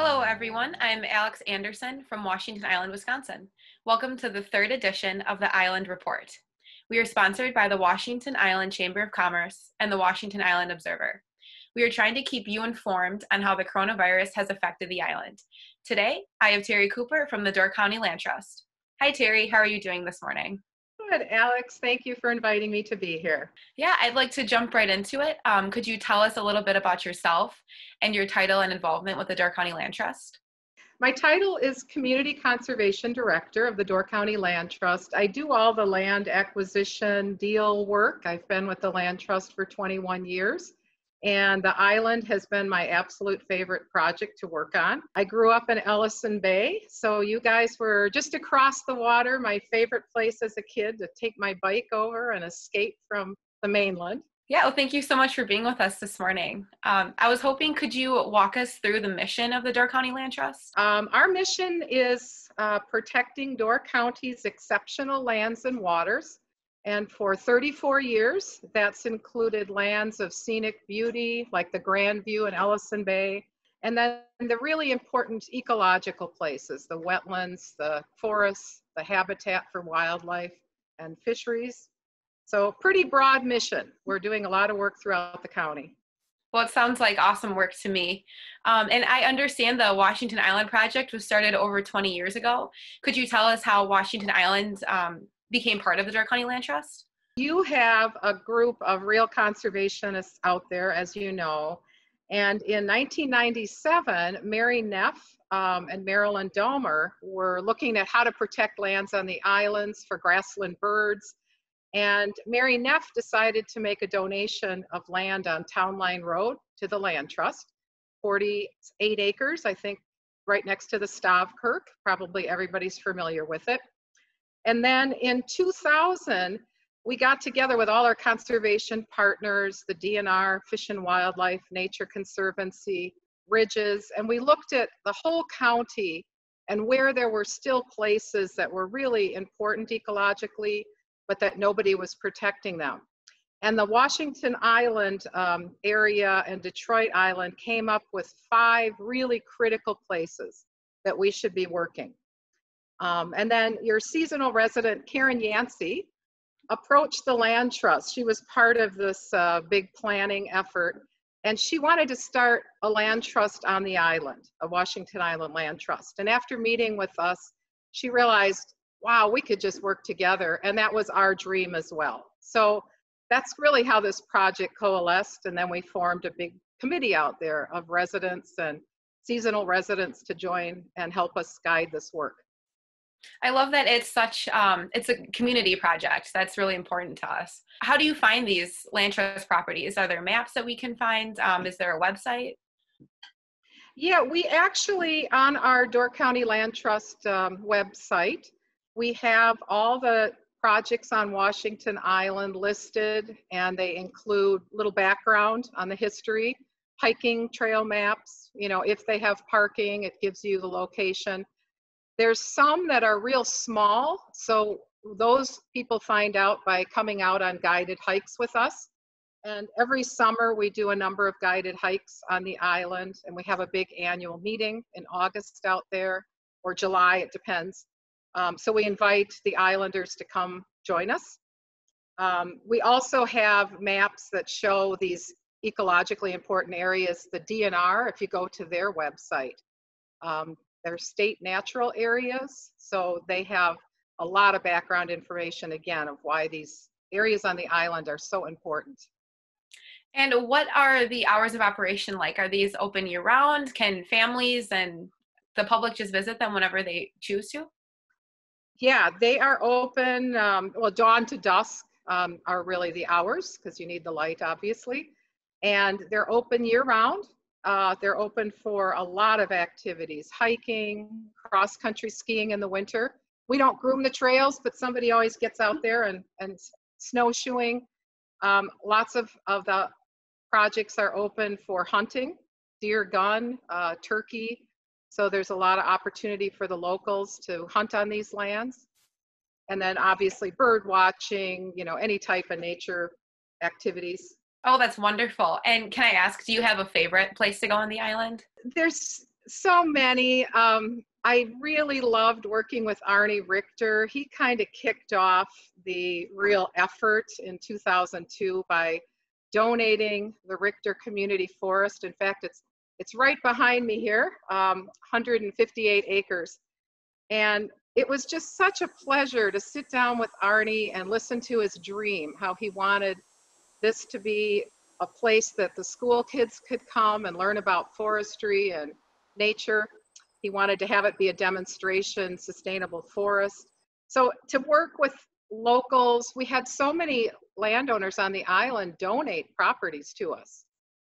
Hello, everyone. I'm Alex Anderson from Washington Island, Wisconsin. Welcome to the third edition of the Island Report. We are sponsored by the Washington Island Chamber of Commerce and the Washington Island Observer. We are trying to keep you informed on how the coronavirus has affected the island. Today, I have Terry Cooper from the Door County Land Trust. Hi, Terry. How are you doing this morning? Good, Alex. Thank you for inviting me to be here. Yeah, I'd like to jump right into it. Could you tell us a little bit about yourself and your title and involvement with the Door County Land Trust? My title is Community Conservation Director of the Door County Land Trust. I do all the land acquisition deal work. I've been with the Land Trust for 21 years, and the island has been my absolute favorite project to work on. I grew up in Ellison Bay, so you guys were just across the water, my favorite place as a kid to take my bike over and escape from the mainland. Yeah, well, thank you so much for being with us this morning. I was hoping, could you walk us through the mission of the Door County Land Trust? Our mission is protecting Door County's exceptional lands and waters. And for 34 years, that's included lands of scenic beauty, like the Grand View in Ellison Bay, and then the really important ecological places, the wetlands, the forests, the habitat for wildlife and fisheries. So pretty broad mission. We're doing a lot of work throughout the county. Well, it sounds like awesome work to me. And I understand the Washington Island project was started over 20 years ago. Could you tell us how Washington Island became part of the Door County Land Trust? You have a group of real conservationists out there, as you know. And in 1997, Mary Neff and Marilyn Domer were looking at how to protect lands on the islands for grassland birds. And Mary Neff decided to make a donation of land on Town Line Road to the Land Trust, 48 acres, I think, right next to the Stavkirk. Probably everybody's familiar with it. And then in 2000, we got together with all our conservation partners, the DNR, Fish and Wildlife, Nature Conservancy, Ridges, and we looked at the whole county and where there were still places that were really important ecologically, but that nobody was protecting them. And the Washington Island area and Detroit Island came up with 5 really critical places that we should be working. And then your seasonal resident, Karen Yancey, approached the Land Trust. She was part of this big planning effort, and she wanted to start a land trust on the island, a Washington Island Land Trust. And after meeting with us, she realized, wow, we could just work together. And that was our dream as well. So that's really how this project coalesced. And then we formed a big committee out there of residents and seasonal residents to join and help us guide this work. I love that it's such, it's a community project. That's really important to us. How do you find these land trust properties? Are there maps that we can find? Is there a website? Yeah, we actually, on our Door County Land Trust website, we have all the projects on Washington Island listed, and they include little background on the history, hiking trail maps, you know, if they have parking, it gives you the location. There's some that are real small, so those people find out by coming out on guided hikes with us. And every summer we do a number of guided hikes on the island, and we have a big annual meeting in August out there, or July, it depends. So we invite the islanders to come join us. We also have maps that show these ecologically important areas. The DNR, if you go to their website, they're state natural areas, so they have a lot of background information, again, of why these areas on the island are so important. And what are the hours of operation like? Are these open year-round? Can families and the public just visit them whenever they choose to? Yeah, they are open, well, dawn to dusk are really the hours, because you need the light, obviously. And they're open year-round. They're open for a lot of activities, hiking, cross-country skiing in the winter. We don't groom the trails, but somebody always gets out there and snowshoeing. Lots of the projects are open for hunting, deer, gun, turkey. So there's a lot of opportunity for the locals to hunt on these lands. And then obviously bird watching, you know, any type of nature activities. Oh, that's wonderful. And can I ask, do you have a favorite place to go on the island? There's So many. I really loved working with Arnie Richter. He kind of kicked off the real effort in 2002 by donating the Richter Community Forest. In fact, it's right behind me here, 158 acres. And it was just such a pleasure to sit down with Arnie and listen to his dream, how he wanted this to be a place that the school kids could come and learn about forestry and nature. He wanted to have it be a demonstration, sustainable forest. So to work with locals, we had so many landowners on the island donate properties to us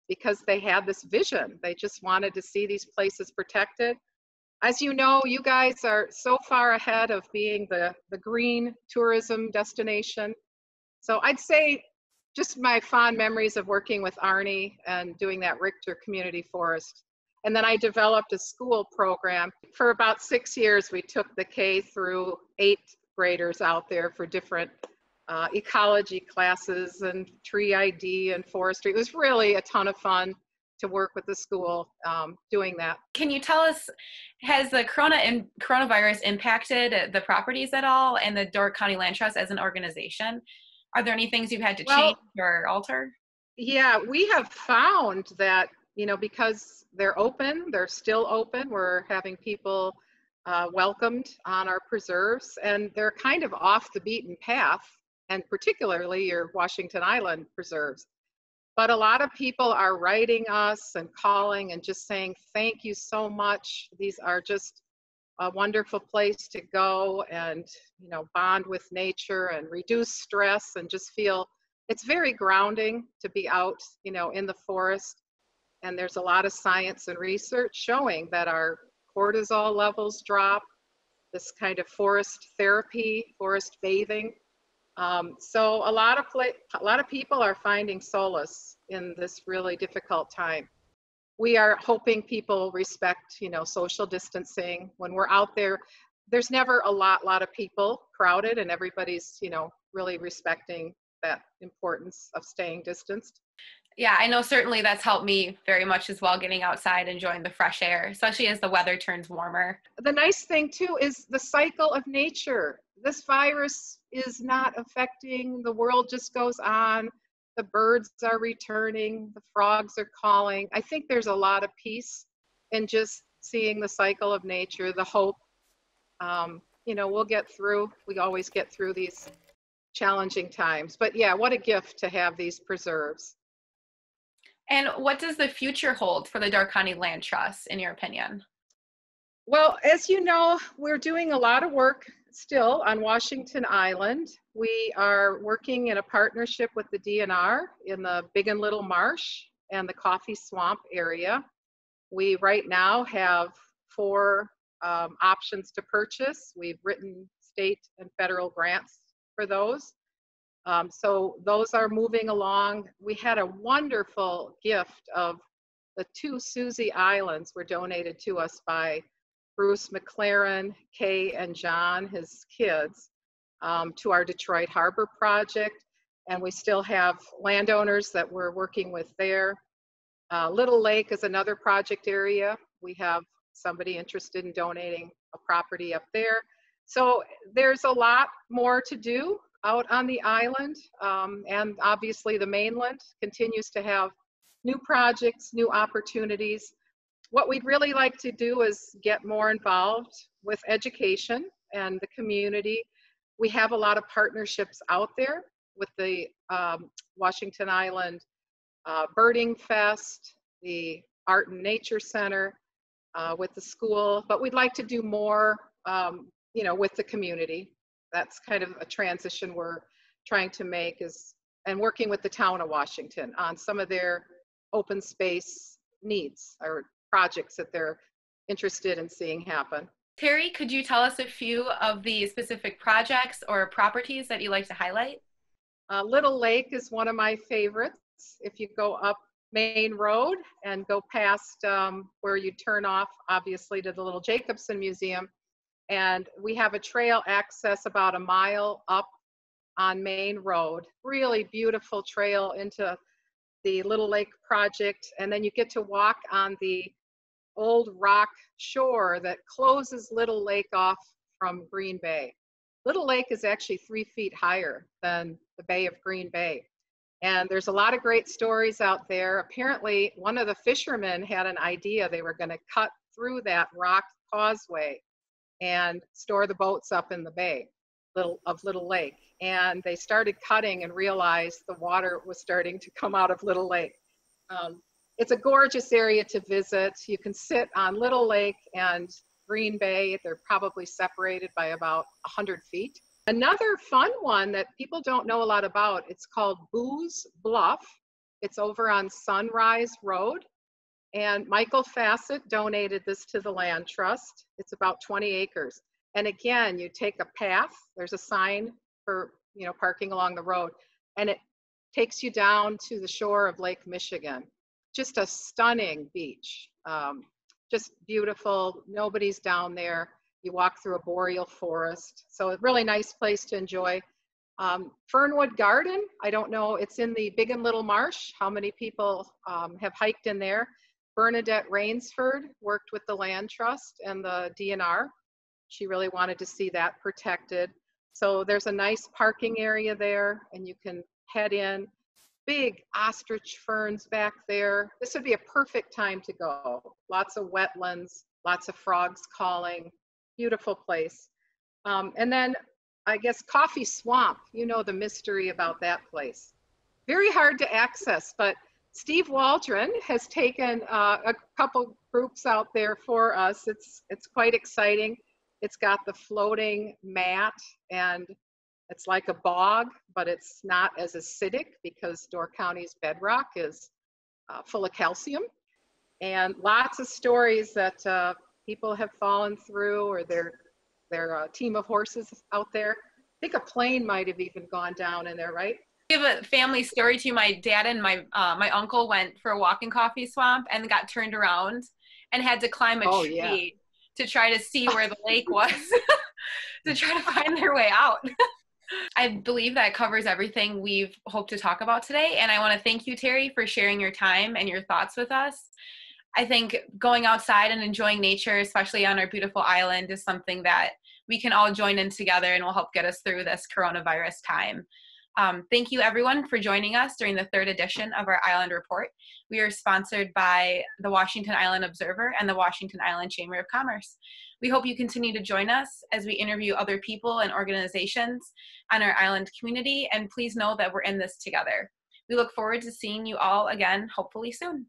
because they had this vision. They just wanted to see these places protected. As you know, you guys are so far ahead of being the green tourism destination. So I'd say just my fond memories of working with Arnie and doing that Richter Community Forest. And then I developed a school program. For about 6 years, we took the K through 8th graders out there for different ecology classes and tree ID and forestry. It was really a ton of fun to work with the school doing that. Can you tell us, has the coronavirus impacted the properties at all and the Door County Land Trust as an organization? Are there any things you've had to change or alter? Yeah, we have found that, because they're still open. We're having people welcomed on our preserves, and they're kind of off the beaten path, and particularly your Washington Island preserves. But a lot of people are writing us and calling and just saying, thank you so much. These are just a wonderful place to go and, bond with nature and reduce stress and just feel it's very grounding to be out, in the forest. And there's a lot of science and research showing that our cortisol levels drop, this kind of forest therapy, forest bathing. So a lot of people are finding solace in this really difficult time. We are hoping people respect, social distancing. When we're out there, there's never a lot of people crowded, and everybody's, really respecting that importance of staying distanced. Yeah, I know certainly that's helped me very much as well, getting outside, enjoying the fresh air, especially as the weather turns warmer. The nice thing too is the cycle of nature. This virus is not affecting, the world just goes on. The birds are returning, the frogs are calling. I think there's a lot of peace in just seeing the cycle of nature, the hope. We'll get through, we always get through these challenging times. But yeah, what a gift to have these preserves. And what does the future hold for the Door County Land Trust, in your opinion? Well, as you know, we're doing a lot of work still on Washington Island. We are working in a partnership with the DNR in the Big and Little Marsh and the Coffee Swamp area. We right now have 4 options to purchase. We've written state and federal grants for those. So those are moving along. We had a wonderful gift of the 2 Susie Islands were donated to us by Bruce McLaren, Kay and John, his kids, to our Detroit Harbor project. And we still have landowners that we're working with there. Little Lake is another project area. We have somebody interested in donating a property up there. So there's a lot more to do out on the island. And obviously the mainland continues to have new projects, new opportunities. What we'd really like to do is get more involved with education and the community. We have a lot of partnerships out there with the Washington Island Birding Fest, the Art and Nature Center, with the school, but we'd like to do more, with the community. That's kind of a transition we're trying to make, and working with the town of Washington on some of their open space needs or projects that they're interested in seeing happen. Terry, could you tell us a few of the specific projects or properties that you like to highlight? Little Lake is one of my favorites. If you go up Main Road and go past where you turn off, obviously, to the Little Jacobson Museum, and we have a trail access about a mile up on Main Road. Really beautiful trail into the Little Lake project, and then you get to walk on the old rock shore that closes Little Lake off from Green Bay. Little Lake is actually 3 feet higher than the Bay of Green Bay. And there's a lot of great stories out there. Apparently, one of the fishermen had an idea. They were going to cut through that rock causeway and store the boats up in the bay of Little Lake. And they started cutting and realized the water was starting to come out of Little Lake. It's a gorgeous area to visit. You can sit on Little Lake and Green Bay. They're probably separated by about 100 feet. Another fun one that people don't know a lot about, it's called Booze Bluff. It's over on Sunrise Road. And Michael Fassett donated this to the Land Trust. It's about 20 acres. And again, you take a path, there's a sign for, parking along the road, and it takes you down to the shore of Lake Michigan. Just a stunning beach. Just beautiful, nobody's down there. You walk through a boreal forest. So a really nice place to enjoy. Fernwood Garden, I don't know, it's in the Big and Little Marsh. How many people have hiked in there? Bernadette Rainsford worked with the Land Trust and the DNR. She really wanted to see that protected. So there's a nice parking area there and you can head in. Big ostrich ferns back there. This would be a perfect time to go. Lots of wetlands, lots of frogs calling. Beautiful place. And then I guess Coffee Swamp, the mystery about that place. Very hard to access, but Steve Waldron has taken a couple groups out there for us. It's quite exciting. It's got the floating mat and it's like a bog, but it's not as acidic because Door County's bedrock is full of calcium. And lots of stories that people have fallen through, or their team of horses out there. I think a plane might have even gone down in there, right? I have a family story too. My dad and my uncle went for a walk in Coffee Swamp and got turned around and had to climb a tree to try to see where the lake was to try to find their way out. I believe that covers everything we've hoped to talk about today. And I want to thank you, Terry, for sharing your time and your thoughts with us. I think going outside and enjoying nature, especially on our beautiful island, is something that we can all join in together and will help get us through this coronavirus time. Thank you, everyone, for joining us during the 3rd edition of our Island Report. We are sponsored by the Washington Island Observer and the Washington Island Chamber of Commerce. We hope you continue to join us as we interview other people and organizations on our island community, and please know that we're in this together. We look forward to seeing you all again, hopefully soon.